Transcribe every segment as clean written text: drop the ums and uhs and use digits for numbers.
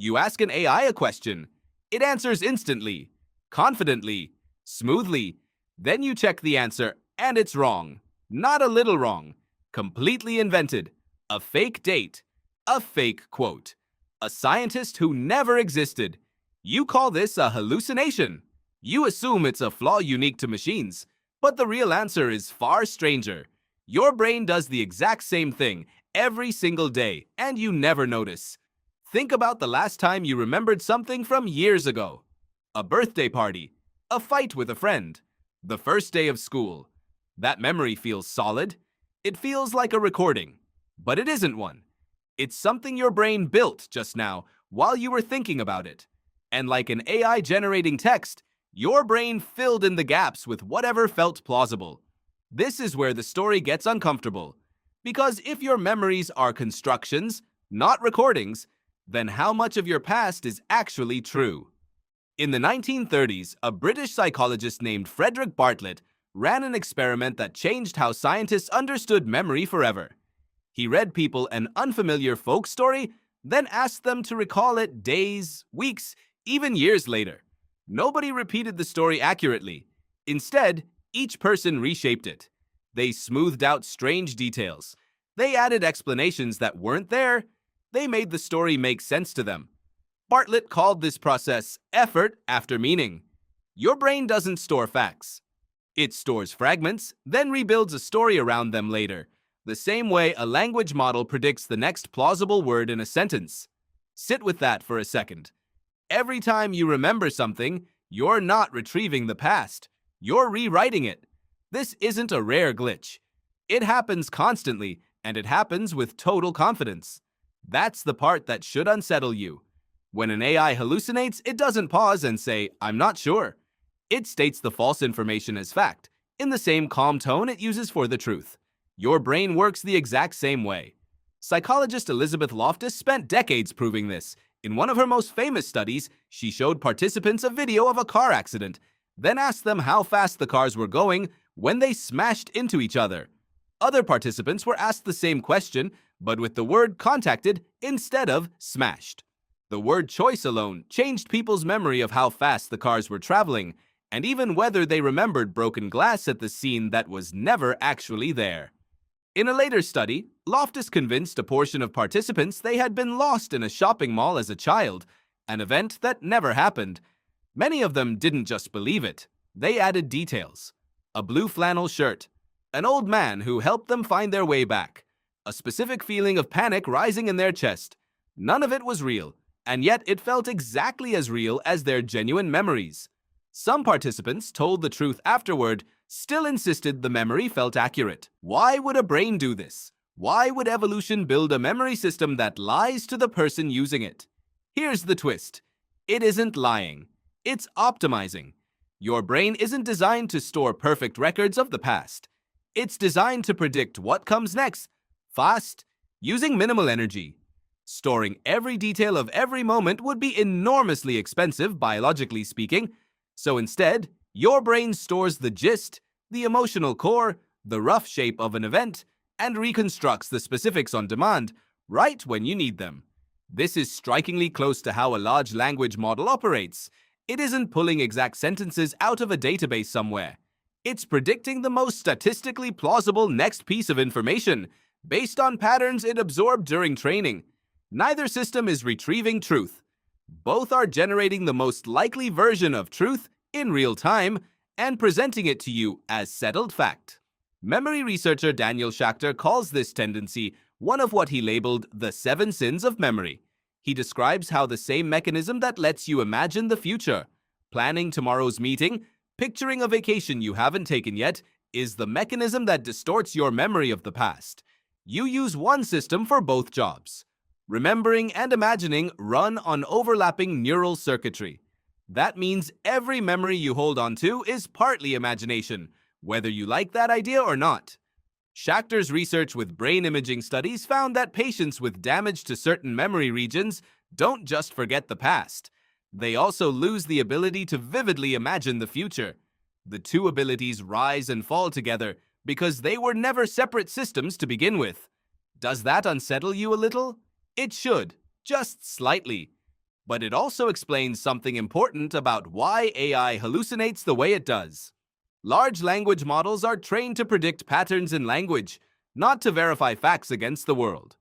You ask an AI a question. It answers instantly, confidently, smoothly. Then you check the answer, and it's wrong. Not a little wrong. Completely invented. A fake date. A fake quote. A scientist who never existed. You call this a hallucination. You assume it's a flaw unique to machines, but the real answer is far stranger. Your brain does the exact same thing every single day, and you never notice. Think about the last time you remembered something from years ago. A birthday party, a fight with a friend, the first day of school. That memory feels solid. It feels like a recording, but it isn't one. It's something your brain built just now while you were thinking about it. And like an AI generating text, your brain filled in the gaps with whatever felt plausible. This is where the story gets uncomfortable. Because if your memories are constructions, not recordings, then how much of your past is actually true? In the 1930s, a British psychologist named Frederick Bartlett ran an experiment that changed how scientists understood memory forever. He read people an unfamiliar folk story, then asked them to recall it days, weeks, even years later. Nobody repeated the story accurately. Instead, each person reshaped it. They smoothed out strange details. They added explanations that weren't there. They made the story make sense to them. Bartlett called this process effort after meaning. Your brain doesn't store facts. It stores fragments, then rebuilds a story around them later, the same way a language model predicts the next plausible word in a sentence. Sit with that for a second. Every time you remember something, you're not retrieving the past. You're rewriting it. This isn't a rare glitch. It happens constantly, and it happens with total confidence. That's the part that should unsettle you. When an AI hallucinates, it doesn't pause and say, "I'm not sure." It states the false information as fact, in the same calm tone it uses for the truth. Your brain works the exact same way. Psychologist Elizabeth Loftus spent decades proving this. In one of her most famous studies, she showed participants a video of a car accident, then asked them how fast the cars were going when they smashed into each other. Other participants were asked the same question, but with the word contacted instead of smashed. The word choice alone changed people's memory of how fast the cars were traveling, and even whether they remembered broken glass at the scene that was never actually there. In a later study, Loftus convinced a portion of participants they had been lost in a shopping mall as a child, an event that never happened. Many of them didn't just believe it. They added details. A blue flannel shirt, an old man who helped them find their way back, a specific feeling of panic rising in their chest. None of it was real, and yet it felt exactly as real as their genuine memories. Some participants told the truth afterward, still insisted the memory felt accurate. Why would a brain do this? Why would evolution build a memory system that lies to the person using it? Here's the twist. It isn't lying. It's optimizing. Your brain isn't designed to store perfect records of the past. It's designed to predict what comes next, fast, using minimal energy. Storing every detail of every moment would be enormously expensive, biologically speaking. So instead, your brain stores the gist, the emotional core, the rough shape of an event, and reconstructs the specifics on demand, right when you need them. This is strikingly close to how a large language model operates. It isn't pulling exact sentences out of a database somewhere. It's predicting the most statistically plausible next piece of information, based on patterns it absorbed during training. Neither system is retrieving truth. Both are generating the most likely version of truth in real time and presenting it to you as settled fact. Memory researcher Daniel Schachter calls this tendency one of what he labeled the 7 sins of memory. He describes how the same mechanism that lets you imagine the future, planning tomorrow's meeting, picturing a vacation you haven't taken yet, is the mechanism that distorts your memory of the past. You use one system for both jobs. Remembering and imagining run on overlapping neural circuitry. That means every memory you hold on to is partly imagination, whether you like that idea or not. Schachter's research with brain imaging studies found that patients with damage to certain memory regions don't just forget the past. They also lose the ability to vividly imagine the future. The two abilities rise and fall together because they were never separate systems to begin with. Does that unsettle you a little? It should, just slightly. But it also explains something important about why AI hallucinates the way it does. Large language models are trained to predict patterns in language, not to verify facts against the world.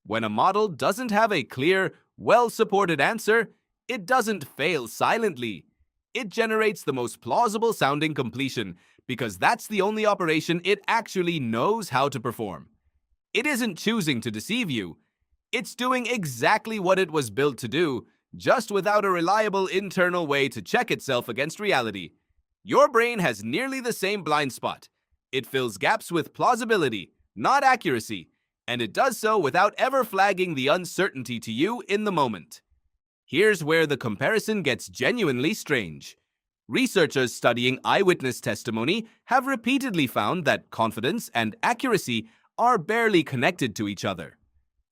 When a model doesn't have a clear, well-supported answer, it doesn't fail silently. It generates the most plausible-sounding completion because that's the only operation it actually knows how to perform. It isn't choosing to deceive you. It's doing exactly what it was built to do, just without a reliable internal way to check itself against reality. Your brain has nearly the same blind spot. It fills gaps with plausibility, not accuracy, and it does so without ever flagging the uncertainty to you in the moment. Here's where the comparison gets genuinely strange. Researchers studying eyewitness testimony have repeatedly found that confidence and accuracy are barely connected to each other.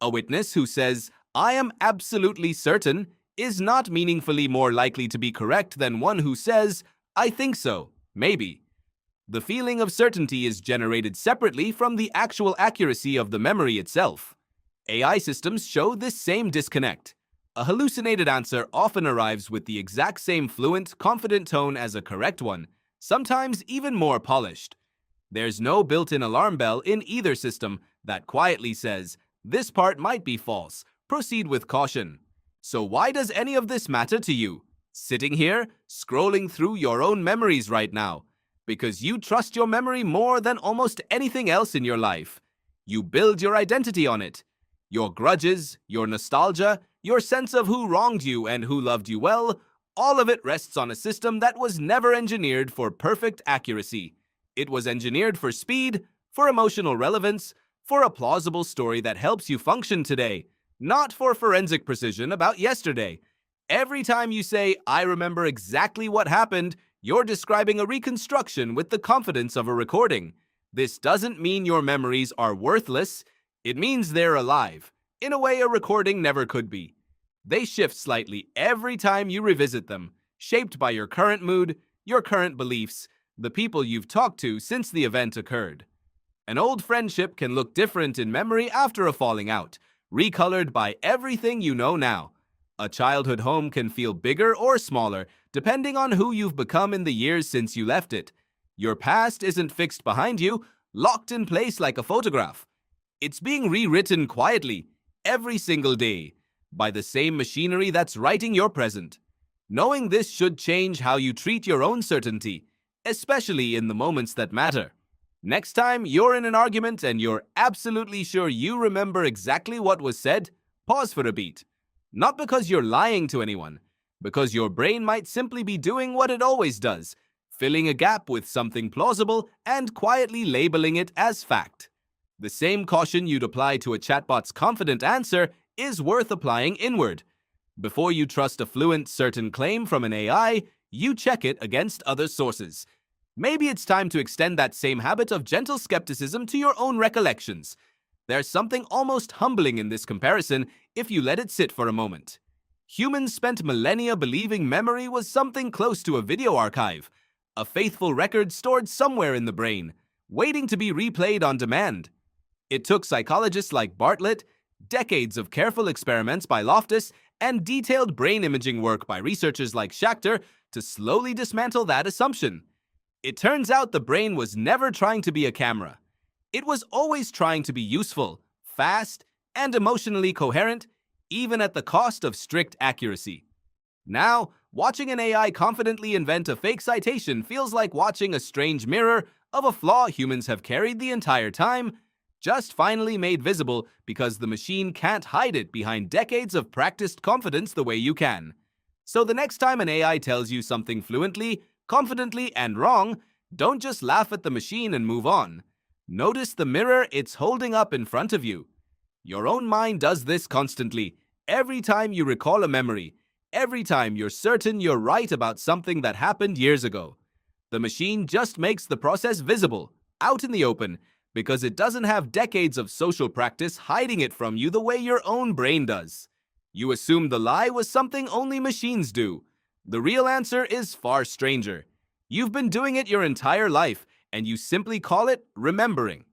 A witness who says, "I am absolutely certain," is not meaningfully more likely to be correct than one who says, "I think so, maybe." The feeling of certainty is generated separately from the actual accuracy of the memory itself. AI systems show this same disconnect. A hallucinated answer often arrives with the exact same fluent, confident tone as a correct one, sometimes even more polished. There's no built-in alarm bell in either system that quietly says, "This part might be false. Proceed with caution." So why does any of this matter to you? Sitting here, scrolling through your own memories right now, because you trust your memory more than almost anything else in your life. You build your identity on it. Your grudges, your nostalgia, your sense of who wronged you and who loved you well, all of it rests on a system that was never engineered for perfect accuracy. It was engineered for speed, for emotional relevance, for a plausible story that helps you function today, not for forensic precision about yesterday. Every time you say, "I remember exactly what happened," you're describing a reconstruction with the confidence of a recording. This doesn't mean your memories are worthless. It means they're alive, in a way a recording never could be. They shift slightly every time you revisit them, shaped by your current mood, your current beliefs, the people you've talked to since the event occurred. An old friendship can look different in memory after a falling out, recolored by everything you know now. A childhood home can feel bigger or smaller, depending on who you've become in the years since you left it. Your past isn't fixed behind you, locked in place like a photograph. It's being rewritten quietly, every single day, by the same machinery that's writing your present. Knowing this should change how you treat your own certainty, especially in the moments that matter. Next time you're in an argument and you're absolutely sure you remember exactly what was said, pause for a beat. Not because you're lying to anyone, because your brain might simply be doing what it always does, filling a gap with something plausible and quietly labeling it as fact. The same caution you'd apply to a chatbot's confident answer is worth applying inward. Before you trust a fluent, certain claim from an AI, you check it against other sources. Maybe it's time to extend that same habit of gentle skepticism to your own recollections. There's something almost humbling in this comparison if you let it sit for a moment. Humans spent millennia believing memory was something close to a video archive, a faithful record stored somewhere in the brain, waiting to be replayed on demand. It took psychologists like Bartlett, decades of careful experiments by Loftus, and detailed brain imaging work by researchers like Schachter to slowly dismantle that assumption. It turns out the brain was never trying to be a camera. It was always trying to be useful, fast, and emotionally coherent, even at the cost of strict accuracy. Now, watching an AI confidently invent a fake citation feels like watching a strange mirror of a flaw humans have carried the entire time, just finally made visible because the machine can't hide it behind decades of practiced confidence the way you can. So the next time an AI tells you something fluently, confidently, and wrong, don't just laugh at the machine and move on. Notice the mirror it's holding up in front of you. Your own mind does this constantly, every time you recall a memory, every time you're certain you're right about something that happened years ago. The machine just makes the process visible, out in the open, because it doesn't have decades of social practice hiding it from you the way your own brain does. You assume the lie was something only machines do. The real answer is far stranger. You've been doing it your entire life, and you simply call it remembering.